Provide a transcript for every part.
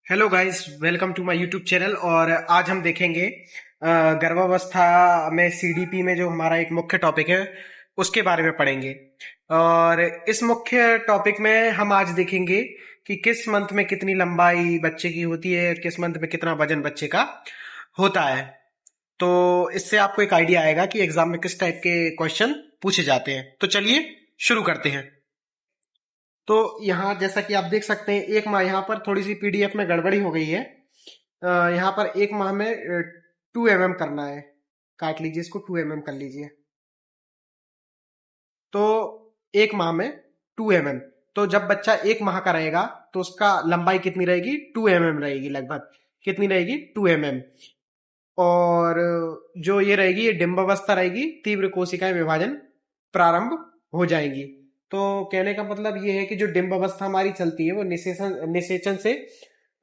Hello guys, welcome to my YouTube channel. और आज हम देखेंगे गर्भावस्था में सीडीपी में जो हमारा एक मुख्य टॉपिक है उसके बारे में पढ़ेंगे। और इस मुख्य टॉपिक में हम आज देखेंगे कि किस मंथ में कितनी लंबाई बच्चे की होती है, किस मंथ में कितना वजन बच्चे का होता है। तो इससे आपको एक आइडिया आएगा कि एग्जाम में किस टाइप के क्वेश्चन पूछे जाते हैं। तो चलिए शुरू करते हैं। तो यहाँ जैसा कि आप देख सकते हैं, एक माह यहाँ पर थोड़ी सी पीडीएफ में गड़बड़ी हो गई है। यहाँ पर एक माह में 2 mm करना है। काट लीजिए, इसको 2 mm कर लीजिए। तो एक माह में 2 mm, तो जब बच्चा एक माह का रहेगा तो उसका लंबाई कितनी रहेगी? 2 mm रहेगी। लगभग कितनी रहेगी? 2 mm। और जो ये रहेगी, ये डिंबावस्था रहेगी, तीव्र कोशिकाएं विभाजन प्रारंभ हो जाएंगी। तो कहने का मतलब ये है कि जो डिंबावस्था हमारी चलती है वो निषेचन से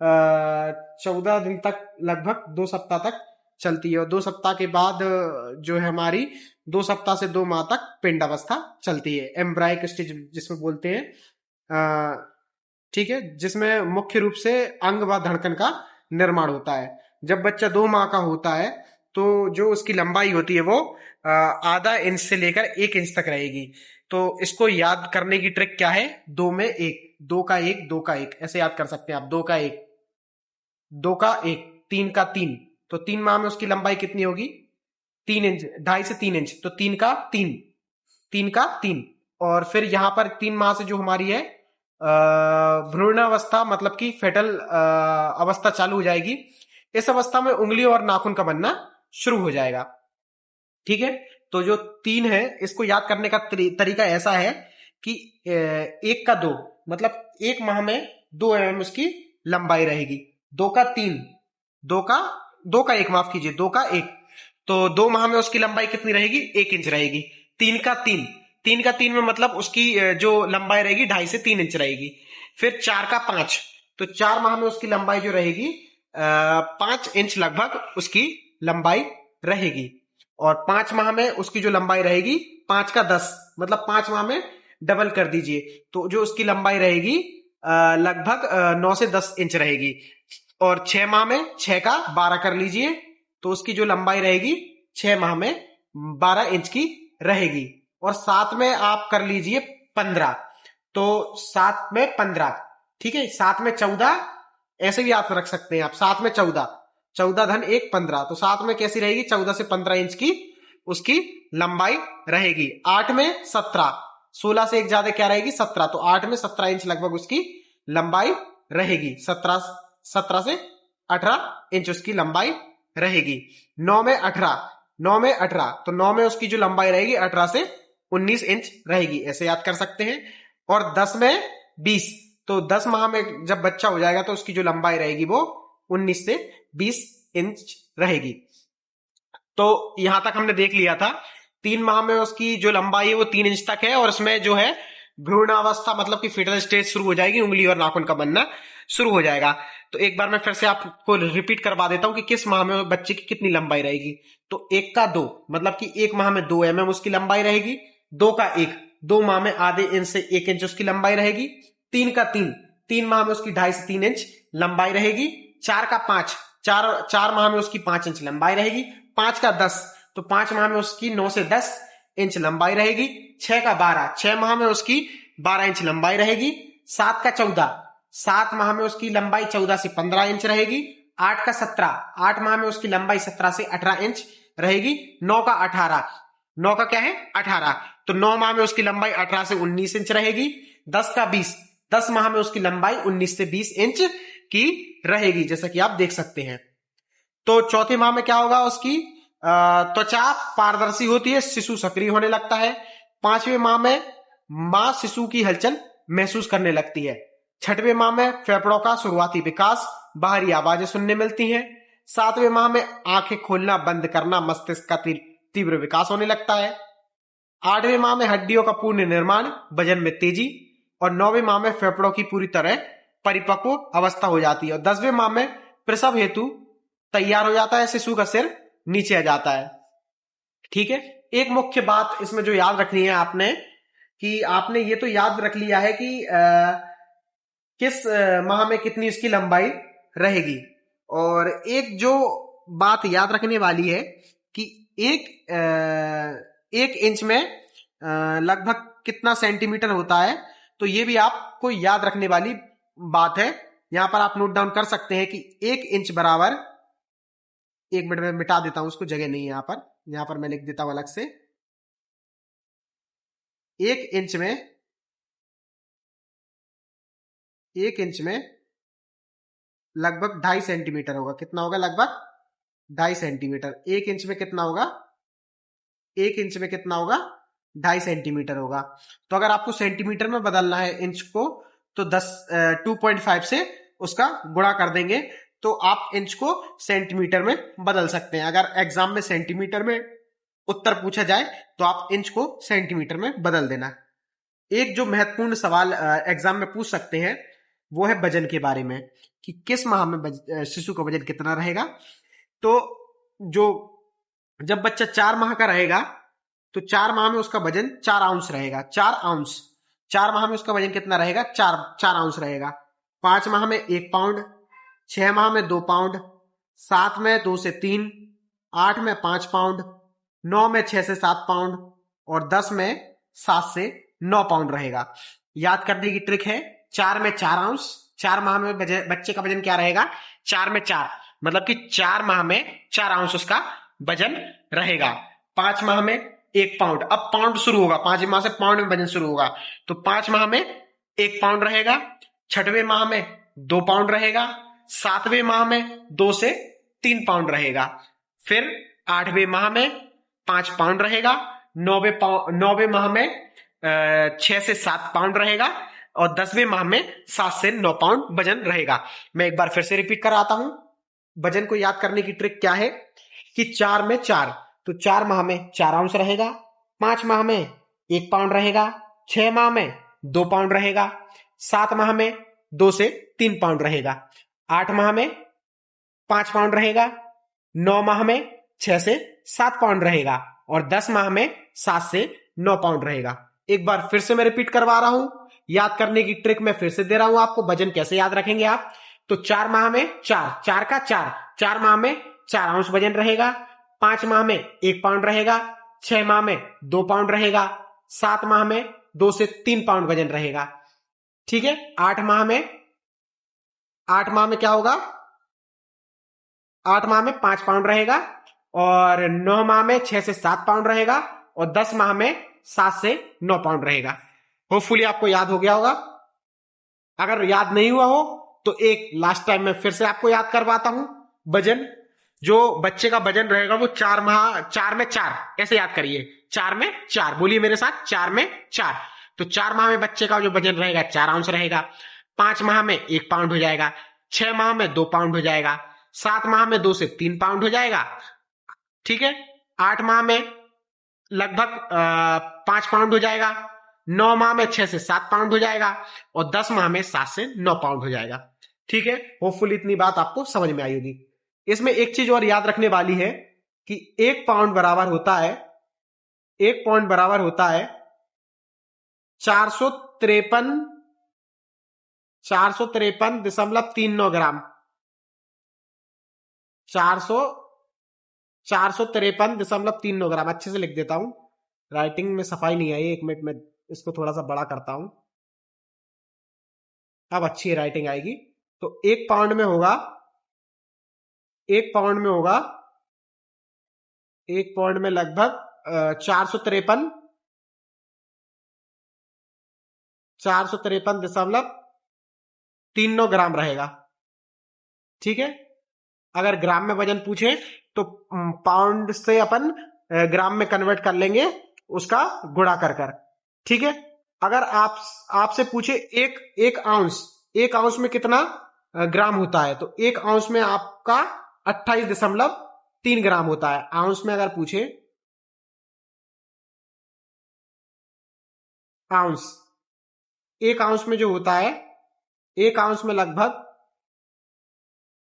14 दिन तक, लगभग 2 सप्ताह तक चलती है। और 2 सप्ताह के बाद जो है हमारी 2 सप्ताह से 2 माह तक पिंडावस्था चलती है, एम्ब्रायिक स्टेज जिसमें बोलते हैं। ठीक है, जिसमें मुख्य रूप से अंग व धड़कन का निर्माण होता है। जब बच्चा 2 माह का होता है तो जो उसकी लंबाई होती है वो आधा इंच से लेकर 1 इंच तक रहेगी। तो इसको याद करने की ट्रिक क्या है? 2 में 1, 2 का 1, 2 का 1, ऐसे याद कर सकते हैं आप। 2 का 1, 2 का 1, 3 का 3। तो 3 माह में उसकी लंबाई कितनी होगी? 3 इंच, 2.5 से 3 इंच। तो 3 का 3, 3 का 3। और फिर यहां पर 3 माह से जो हमारी है भ्रूणावस्था, मतलब कि फेटल अवस्था चालू हो जाएगी। इस अवस्था में उंगली और नाखून का बनना शुरू हो जाएगा। ठीक है, तो जो 3 है इसको याद करने का तरीका ऐसा है कि 1 का 2, मतलब एक माह में 2 mm उसकी लंबाई रहेगी। 2 का 3, 2 का 1, माफ कीजिए, 2 का 1। तो 2 माह में उसकी लंबाई कितनी रहेगी? 1 इंच रहेगी। 3 का 3, 3 का 3 में मतलब उसकी जो लंबाई रहेगी 2.5 से 3 इंच रहेगी। फिर 4 का 5, तो 4 माह में उसकी लंबाई जो रहेगी 5 इंच लगभग उसकी लंबाई रहेगी। और 5 माह में उसकी जो लंबाई रहेगी 5 का 10, मतलब 5 माह में डबल कर दीजिए, तो जो उसकी लंबाई रहेगी लगभग 9 से 10 इंच रहेगी। और 6 माह में 6 का 12 कर लीजिए, तो उसकी जो लंबाई रहेगी 6 माह में 12 इंच की रहेगी। और 7 में आप कर लीजिए 15, तो 7 में 15, ठीक है। 7 में 14, ऐसे भी आप रख सकते हैं आप। 7 में 14, 14 धन 1, 15। तो 7 में कैसी रहेगी? 14 से 15 इंच की उसकी लंबाई रहेगी। 8 में 17, 16 से एक ज्यादा क्या रहेगी? 17। तो 8 में 17 इंच लगभग उसकी लंबाई रहेगी। 17 से 18 इंच उसकी लंबाई रहेगी। 9 में 18, 9 में 18, तो 9 में उसकी जो लंबाई रहेगी 18 से 19 इंच रहेगी, ऐसे याद कर सकते हैं। और 10 में 20, तो 10 माह में जब बच्चा हो जाएगा तो उसकी जो लंबाई रहेगी वो 19 से 20 इंच रहेगी। तो यहां तक हमने देख लिया था। 3 माह में उसकी जो लंबाई है वो 3 इंच तक है। और इसमें जो है भ्रूणावस्था, मतलब कि फेटल स्टेज शुरू हो जाएगी, उंगली और नाखून का बनना शुरू हो जाएगा। तो एक बार मैं फिर से आपको रिपीट करवा देता हूं कि किस माह में बच्चे की कितनी लंबाई रहेगी। तो 1 का 2, मतलब कि 1 माह में 2 mm उसकी लंबाई रहेगी। 2 का 1, 2 माह में आधे इंच से 1 इंच उसकी लंबाई रहेगी। 3 का 3, 3 माह में उसकी 2.5 से 3 इंच लंबाई रहेगी। 4 का 5, 4 माह में उसकी 5 इंच लंबाई रहेगी। 5 का 10, तो 5 माह में उसकी 9 से 10 इंच लंबाई रहेगी। 6 का 12, 6 माह में उसकी 12 इंच लंबाई रहेगी। 7 का 14, 7 माह में उसकी लंबाई 14 से 15 इंच रहेगी। 8 का 17, 8 माह में उसकी लंबाई 17 से 18 इंच रहेगी। 9 का 18, 9 का क्या है? 18, तो 9 माह में उसकी लंबाई 18 से 19 इंच रहेगी। 10 का 20, 10 माह में उसकी लंबाई 19 से 20 इंच की रहेगी, जैसा कि आप देख सकते हैं। तो चौथे माह में क्या होगा? उसकी त्वचा पारदर्शी होती है, शिशु सक्रिय होने लगता है। 5वें माह में मां शिशु की हलचल महसूस करने लगती है। 6वें माह में फेफड़ों का शुरुआती विकास, बाहरी आवाजें सुनने मिलती हैं। 7वें माह में आंखें खोलना बंद करना, मस्तिष्क का तीव्र विकास होने लगता है। 8वें माह में हड्डियों का पूर्ण निर्माण, वजन में तेजी। और 9वें माह में फेफड़ों की पूरी तरह परिपक्व अवस्था हो जाती है। और 10वें माह में प्रसव हेतु तैयार हो जाता है, शिशु का सिर नीचे आ जाता है। ठीक है, एक मुख्य बात इसमें जो याद रखनी है आपने, कि आपने ये तो याद रख लिया है कि किस माह में कितनी इसकी लंबाई रहेगी। और एक जो बात याद रखने वाली है कि एक इंच में लगभग कितना सेंटीमीटर होता है, तो ये भी आपको याद रखने वाली बात है। यहां पर आप नोट डाउन कर सकते हैं कि 1 इंच बराबर, 1 मिनट में मिटा देता हूं उसको, जगह नहीं है यहां पर मैं लिख देता हूं अलग से। 1 इंच में 1 इंच में लगभग 2.5 सेंटीमीटर होगा। कितना होगा? लगभग 2.5 सेंटीमीटर। 1 इंच में कितना होगा? 1 इंच में कितना होगा? 2.5 सेंटीमीटर होगा। तो अगर आपको सेंटीमीटर में बदलना है इंच को, तो 2.5 से उसका गुणा कर देंगे, तो आप इंच को सेंटीमीटर में बदल सकते हैं। अगर एग्जाम में सेंटीमीटर में उत्तर पूछा जाए तो आप इंच को सेंटीमीटर में बदल देना। एक जो महत्वपूर्ण सवाल एग्जाम में पूछ सकते हैं वो है वजन के बारे में, कि किस माह में शिशु का वजन कितना रहेगा। तो जो जब बच्चा 4 माह का रहेगा तो 4 माह में उसका वजन 4 आउंस रहेगा। 4 आउंस, 4 माह में उसका वजन कितना रहेगा? 4 आउंस रहेगा। 5 माह में 1 पाउंड, 6 माह में 2 पाउंड, 7 में 2 से 3, 8 में 5 पाउंड, 9 में 6 से 7 पाउंड और 10 में 7 से 9 पाउंड रहेगा। याद करने की ट्रिक है, 4 में 4 आउंस, 4 माह में बच्चे का वजन क्या रहेगा? 4 में 4, मतलब कि 4 माह में 4 आउंस उसका वजन रहेगा। 5 माह में 1 पाउंड, अब पाउंड शुरू होगा, 5 माह से पाउंड में वजन शुरू होगा, तो 5 माह में 1 पाउंड रहेगा। 6वें माह में 2 पाउंड रहेगा। 7वें माह में 2 से 3 पाउंड रहेगा। फिर 8वें माह में 5 पाउंड रहेगा। 9वें माह में 6 से 7 पाउंड रहेगा और 10वें माह में 7 से 9 पाउंड वजन रहेगा। मैं एक बार फिर से रिपीट कराता हूं। वजन को याद करने की ट्रिक क्या है कि 4 में 4, तो 4 माह में 4 आउंस रहेगा। 5 माह में 1 पाउंड रहेगा। 6 माह में 2 पाउंड रहेगा। 7 माह में 2 से 3 पाउंड रहेगा। 8 माह में 5 पाउंड रहेगा। 9 माह में 6 से 7 पाउंड रहेगा और 10 माह में 7 से 9 पाउंड रहेगा। एक बार फिर से मैं रिपीट करवा रहा हूं। याद करने की ट्रिक मैं फिर से दे रहा हूं आपको। वजन कैसे याद रखेंगे आप? तो 4 माह में 4, 4 का 4, 4 माह में 4 आउंस वजन रहेगा। 5 माह में 1 पाउंड रहेगा। 6 माह में 2 पाउंड रहेगा। 7 माह में 2 से 3 पाउंड वजन रहेगा। ठीक है। 8 माह में क्या होगा? 8 माह में 5 पाउंड रहेगा और 9 माह में 6 से 7 पाउंड रहेगा और 10 माह में 7 से 9 पाउंड रहेगा। होपफुली आपको याद हो गया होगा। अगर याद नहीं हुआ हो तो एक लास्ट टाइम मैं फिर से आपको याद करवाता हूं। वजन, जो बच्चे का वजन रहेगा वो 4 में 4, ऐसे याद करिए। 4 में 4, बोलिए मेरे साथ, 4 में 4। तो 4 माह में बच्चे का जो वजन रहेगा 4 आउंस रहेगा। 5 माह में 1 पाउंड हो जाएगा। 6 माह में 2 पाउंड हो जाएगा। 7 माह में 2 से 3 पाउंड हो जाएगा। ठीक है। 8 माह में लगभग 5 पाउंड हो जाएगा। 9 माह में 6 से 7 पाउंड हो जाएगा और 10 माह में 7 से 9 पाउंड हो जाएगा। ठीक है। होपफुली इतनी बात आपको समझ में आई होगी। इसमें एक चीज और याद रखने वाली है कि 1 पाउंड बराबर होता है 453.39 ग्राम। 453.39 ग्राम। अच्छे से लिख देता हूं, राइटिंग में सफाई नहीं आई। 1 मिनट में इसको थोड़ा सा बड़ा करता हूं, अब अच्छी राइटिंग आएगी। तो 1 पाउंड में होगा 1 पाउंड में लगभग 453.39 ग्राम रहेगा। ठीक है। अगर ग्राम में वजन पूछे तो पाउंड से अपन ग्राम में कन्वर्ट कर लेंगे, उसका गुणा कर। ठीक है। अगर आपसे पूछे एक आउंस में कितना ग्राम होता है, तो 1 आउंस में आपका 28.3 ग्राम होता है। आउंस में अगर पूछे, आउंस, 1 आउंस में जो होता है, 1 आउंस में लगभग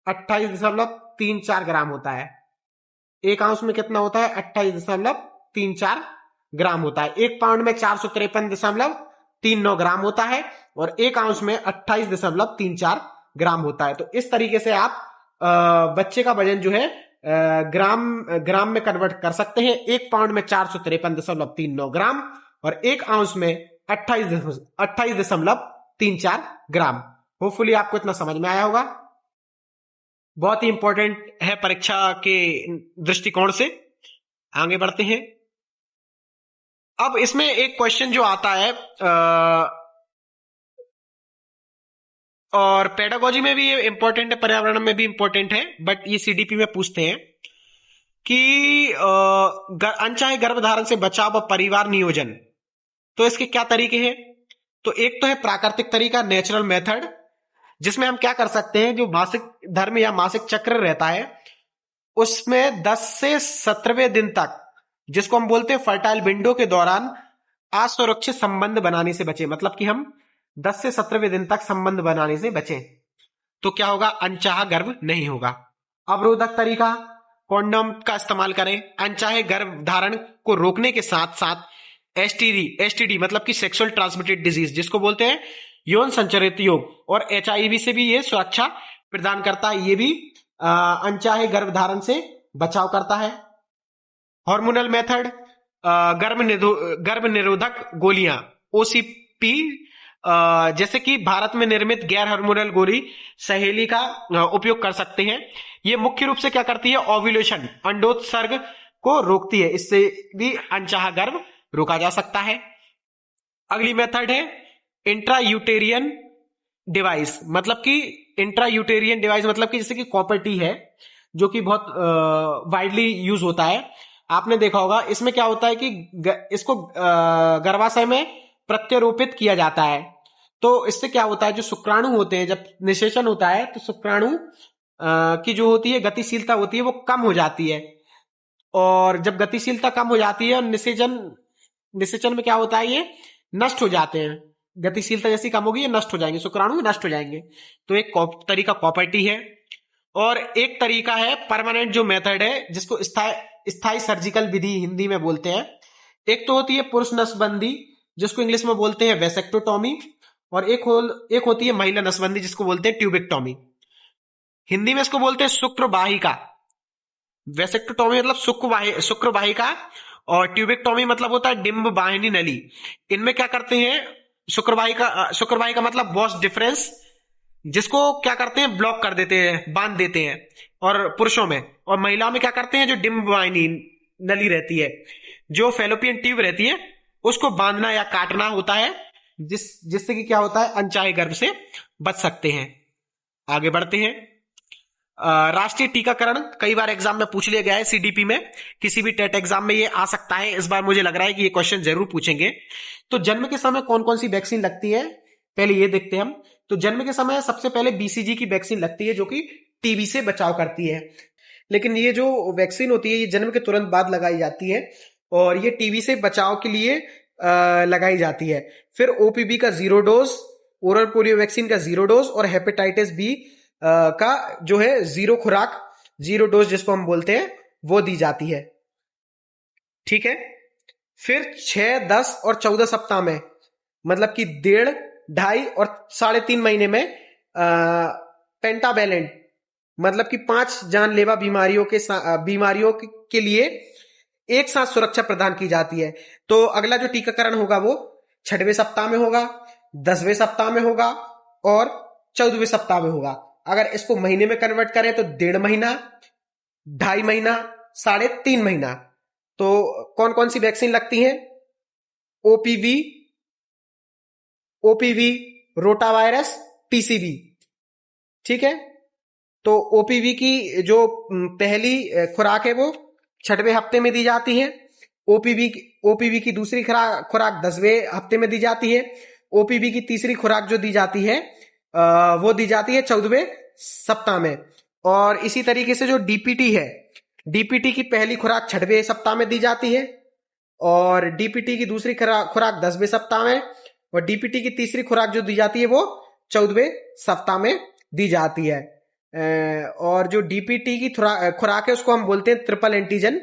28.34 ग्राम होता है। 1 आउंस में कितना होता है? 28.34 ग्राम होता है। 1 पाउंड में 453.39 ग्राम होता है और 1 आउंस में 28.34 ग्राम होता है। तो इस तरीके से आप बच्चे का वजन जो है ग्राम में कन्वर्ट कर सकते हैं। 1 पाउंड में 453.39 ग्राम और 1 आउंस में 28.34 ग्राम। होपफुली आपको इतना समझ में आया होगा। बहुत ही इंपॉर्टेंट है परीक्षा के दृष्टिकोण से। आगे बढ़ते हैं। अब इसमें एक क्वेश्चन जो आता है और पेडागोजी में भी ये इंपॉर्टेंट है, पर्यावरण में भी इंपॉर्टेंट है, बट ये सीडीपी में पूछते हैं कि अनचाहे गर्भधारण से बचाव व परिवार नियोजन। तो इसके क्या तरीके हैं? तो एक तो है प्राकृतिक तरीका, नेचुरल मेथड, जिसमें हम क्या कर सकते हैं, जो मासिक धर्म या मासिक चक्र रहता है उसमें 10 से 17वें दिन तक, जिसको हम बोलते हैं फर्टाइल विंडो के दौरान असुरक्षित संबंध बनाने से बचे। मतलब कि हम 10 से 17वें दिन तक संबंध बनाने से बचें तो क्या होगा? अनचाहा गर्भ नहीं होगा। अवरोधक तरीका, कॉन्डोम का इस्तेमाल करें। अनचाहे गर्भ धारण को रोकने के साथ साथ एसटीडी मतलब कि सेक्सुअल ट्रांसमिटेड डिजीज, जिसको बोलते हैं यौन संचारित रोग, और एचआईवी से भी ये सुरक्षा प्रदान करता है। ये भी अनचाहे गर्भधारण से बचाव करता है। हार्मोनल मेथड, गर्भ निरोधक गोलियां ओसीपी, जैसे कि भारत में निर्मित गैर हार्मोनल गोली सहेली का उपयोग कर सकते हैं। ये मुख्य रूप से क्या करती है? ओव्यूलेशन, अंडोत्सर्ग को रोकती है। इससे भी अनचाहा गर्भ रोका जा सकता है। अगली मेथड है इंट्रायूटेरियन डिवाइस, मतलब कि इंट्रायूटेरियन डिवाइस मतलब कि जैसे कि कॉपर टी है, जो कि बहुत वाइडली यूज होता है। आपने देखा होगा, इसमें क्या होता है कि इसको गर्भाशय में प्रत्यारोपित किया जाता है। तो इससे क्या होता है, जो शुक्राणु होते हैं, जब निषेचन होता है तो शुक्राणु की जो होती है गतिशीलता होती है वो कम हो जाती है। और जब गतिशीलता कम हो जाती है और निषेचन में क्या होता है, ये नष्ट हो जाते हैं। गतिशीलता जैसी कम होगी ये नष्ट हो जाएंगे, शुक्राणु नष्ट हो जाएंगे। तो एक तरीका कॉपर टी है। और एक तरीका है परमानेंट जो मेथड है, जिसको स्थायी सर्जिकल विधि हिंदी में बोलते हैं। एक तो होती है पुरुष नसबंदी, जिसको इंग्लिश में बोलते हैं वेसेक्टोटॉमी, और एक होती है महिला नसबंदी, जिसको बोलते हैं ट्यूबेक्टॉमी। हिंदी में इसको बोलते हैं शुक्रवाहिका। वेसेक्टोटॉमी मतलब शुक्रवाहिका, और ट्यूबेक्टॉमी मतलब होता है डिंब वाहिनी नली। इनमें क्या करते हैं, शुक्रवाहिका मतलब वॉस डिफरेंस, जिसको क्या करते हैं, ब्लॉक कर देते हैं, बांध देते हैं, और पुरुषों में। और महिलाओं में क्या करते हैं, जो डिंब वाहिनी नली रहती है, जो फेलोपियन ट्यूब रहती है, उसको बांधना या काटना होता है, जिससे कि क्या होता है, अनचाहे गर्भ से बच सकते हैं। आगे बढ़ते हैं। राष्ट्रीय टीकाकरण कई बार एग्जाम में पूछ लिया गया है, सीडीपी में, किसी भी टेट एग्जाम में ये आ सकता है। इस बार मुझे लग रहा है कि ये क्वेश्चन जरूर पूछेंगे। तो जन्म के समय कौन कौन सी वैक्सीन लगती है, पहले ये देखते हैं हम। तो जन्म के समय सबसे पहले बीसीजी की वैक्सीन लगती है, जो कि टीबी से बचाव करती है। लेकिन ये जो वैक्सीन होती है ये जन्म के तुरंत बाद लगाई जाती है, और ये टीबी से बचाव के लिए लगाई जाती है। फिर ओपीबी का 0 डोज, ओरल पोलियो वैक्सीन का 0 डोज, और हेपेटाइटिस बी का जो है 0 खुराक, 0 डोज जिसको हम बोलते हैं, वो दी जाती है। ठीक है। फिर 6, 10 और 14 सप्ताह में, मतलब कि 1.5, 2.5 और 3.5 महीने में पेंटावेलेंट मतलब कि 5 जानलेवा बीमारियों के लिए एक साथ सुरक्षा प्रदान की जाती है। तो अगला जो टीकाकरण होगा वो 6वें सप्ताह में होगा, 10वें सप्ताह में होगा और 14वें सप्ताह में होगा। अगर इसको महीने में कन्वर्ट करें तो 1.5 महीना, 2.5 महीना, 3.5 महीना। तो कौन कौन सी वैक्सीन लगती है? OPV, rotavirus, TCV. ठीक है। तो ओपीवी की जो पहली खुराक है वो 6वें हफ्ते में दी जाती है। ओपीवी की दूसरी खुराक 10वें हफ्ते में दी जाती है। ओपीवी की तीसरी खुराक जो दी जाती है वो दी जाती है 14वें सप्ताह में। और इसी तरीके से जो डीपीटी है, डीपीटी की पहली खुराक 6वें सप्ताह में दी जाती है, और डीपीटी की दूसरी खुराक 10वें सप्ताह में, और डीपीटी की तीसरी खुराक जो दी जाती है वो 14वें सप्ताह में दी जाती है। और जो डीपीटी की खुराक है उसको हम बोलते हैं ट्रिपल एंटीजन,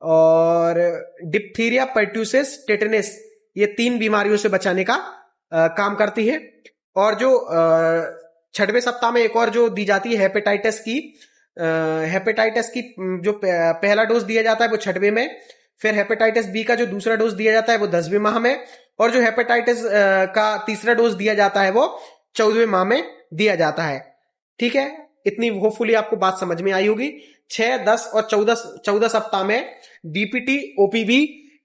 और डिप्थीरिया, पर्ट्यूसिस, टेटनस, ये 3 बीमारियों से बचाने का काम करती है। और जो छठवें सप्ताह में एक और जो दी जाती है हेपेटाइटिस की जो पहला डोज दिया जाता है वो छठवें में, फिर हेपेटाइटिस बी का जो दूसरा डोज दिया जाता है वो 10वें माह में, और जो हेपेटाइटिस का तीसरा डोज दिया जाता है वो 14वें माह में दिया जाता है। ठीक है, इतनी होपफुली आपको बात समझ में आई होगी। 6, 10 और 14 सप्ताह में डीपीटी, ओपीवी,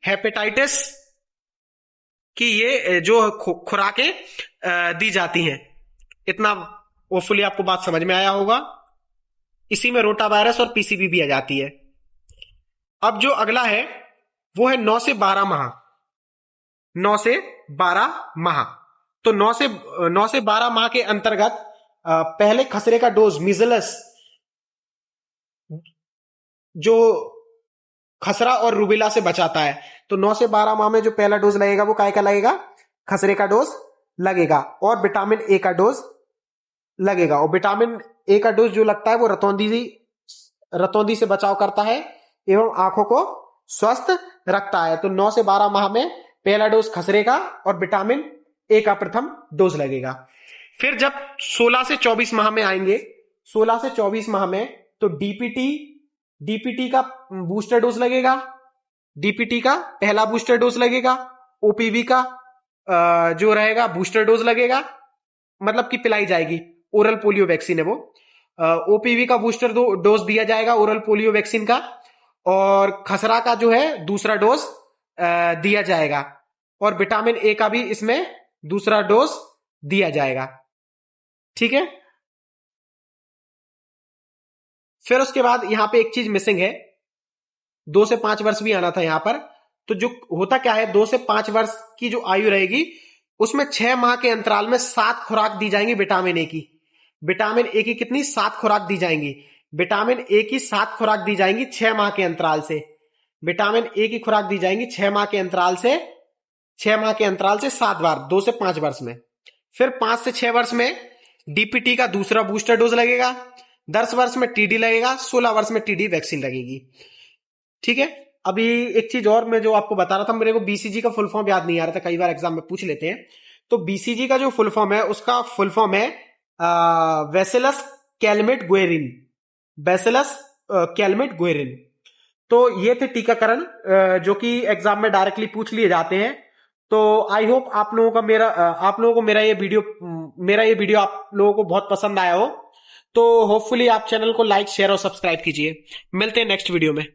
हेपेटाइटिस की ये जो खुराकें दी जाती हैं। इतना होपफुली आपको बात समझ में आया होगा। इसी में रोटा वायरस और पीसीबी भी आ जाती है। अब जो अगला है वो है 9 से 12 माह। 9 से 12 माह, तो 9 से 12 माह के अंतर्गत पहले खसरे का डोज मिजलस, जो खसरा और रूबेला से बचाता है, तो 9 से 12 माह में जो पहला डोज लगेगा वो काय का लगेगा? खसरे का डोज लगेगा, और विटामिन ए का डोज लगेगा। और विटामिन ए का डोज जो लगता है वो रतौंधी से बचाव करता है एवं आंखों को स्वस्थ रखता है। तो 9 से 12 माह में पहला डोज खसरे का और विटामिन ए का प्रथम डोज लगेगा। फिर जब 16 से 24 माह में आएंगे, 16 से 24 माह में तो डीपीटी का बूस्टर डोज लगेगा, डीपीटी का पहला बूस्टर डोज लगेगा, ओपीवी का जो रहेगा बूस्टर डोज लगेगा, मतलब कि पिलाई जाएगी, ओरल पोलियो वैक्सीन है वो। ओपीवी का बूस्टर डोज दिया जाएगा ओरल पोलियो वैक्सीन का, और खसरा का जो है दूसरा डोज दिया जाएगा, और विटामिन ए का भी इसमें दूसरा डोज दिया जाएगा। ठीक है, फिर उसके बाद यहां पे एक चीज मिसिंग है, 2 से 5 वर्ष भी आना था यहां पर। तो जो होता क्या है, 2 से 5 वर्ष की जो आयु रहेगी उसमें 6 माह के अंतराल में 7 खुराक दी जाएंगी विटामिन ए की। विटामिन ए की कितनी? 7 खुराक दी जाएंगी। विटामिन ए की 7 खुराक दी जाएंगी 6 माह के अंतराल से। विटामिन ए की खुराक दी जाएंगी 6 माह के अंतराल से, 6 माह के अंतराल से 7 बार, 2 से 5 वर्ष में। फिर 5 से 6 वर्ष में डीपीटी का दूसरा बूस्टर डोज लगेगा, 10 वर्ष में टीडी लगेगा, 16 वर्ष में टीडी वैक्सीन लगेगी। ठीक है, अभी एक चीज और मैं जो आपको बता रहा था, मेरे को बीसीजी का फुल फॉर्म याद नहीं आ रहा था, कई बार एग्जाम में पूछ लेते हैं। तो बीसीजी का जो फुल फॉर्म है उसका फुल फॉर्म है bacillus Calmette Guerin, bacillus Calmette Guerin. तो ये थे टीकाकरण जो कि एग्जाम में डायरेक्टली पूछ लिए जाते हैं। तो आई होप आप लोगों को मेरा ये वीडियो आप लोगों को बहुत पसंद आया हो। तो होपफुली आप चैनल को लाइक, शेयर और सब्सक्राइब कीजिए। मिलते हैं नेक्स्ट वीडियो में।